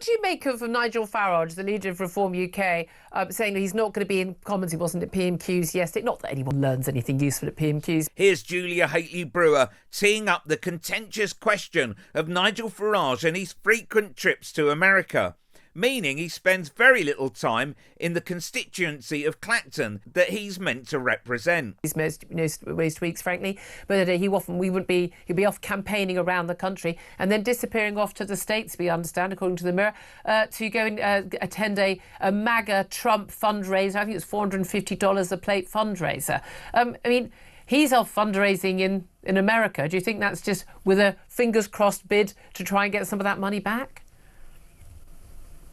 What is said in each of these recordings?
do you make of Nigel Farage, the leader of Reform UK, saying that he's not going to be in Commons? He wasn't at PMQs yesterday. Not that anyone learns anything useful at PMQs. Here's Julia Hately-Brewer teeing up the contentious question of Nigel Farage and his frequent trips to America, meaning he spends very little time in the constituency of Clacton that he's meant to represent. He's most weeks, frankly, but he'd be off campaigning around the country and then disappearing off to the States, we understand, according to the Mirror, to go and attend a MAGA Trump fundraiser. I think it's $450 a plate fundraiser. I mean, he's off fundraising in America. Do you think that's just with a fingers crossed bid to try and get some of that money back?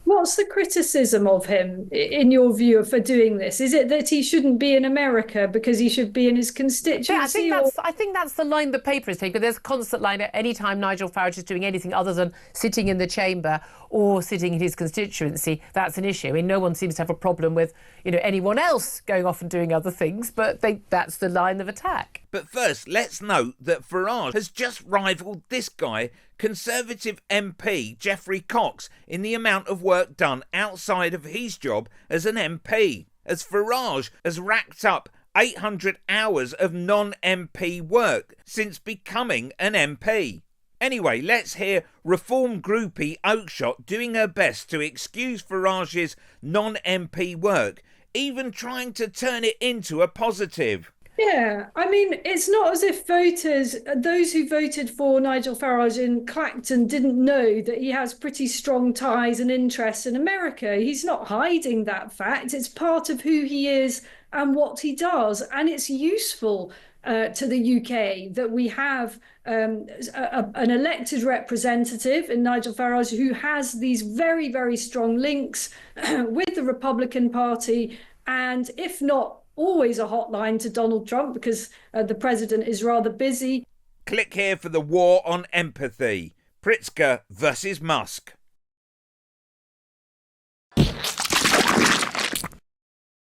What's the criticism of him, in your view, for doing this? Is it that he shouldn't be in America because he should be in his constituency? Yeah, I think that's the line the paper is taking. But there's a constant line at any time Nigel Farage is doing anything other than sitting in the chamber or sitting in his constituency, that's an issue. I mean, no one seems to have a problem with, anyone else going off and doing other things, but that's the line of attack. But first, let's note that Farage has just rivaled this guy, Conservative MP Geoffrey Cox, in the amount of work done outside of his job as an MP, as Farage has racked up 800 hours of non-MP work since becoming an MP. Anyway, let's hear Reform groupie Oakeshott doing her best to excuse Farage's non-MP work, even trying to turn it into a positive. Yeah, I mean, it's not as if those who voted for Nigel Farage in Clacton didn't know that he has pretty strong ties and interests in America. He's not hiding that fact. It's part of who he is and what he does. And it's useful to the UK that we have an elected representative in Nigel Farage who has these very, very strong links with the Republican Party, and if not always a hotline to Donald Trump because the president is rather busy. Click here for the war on empathy. Pritzker versus Musk.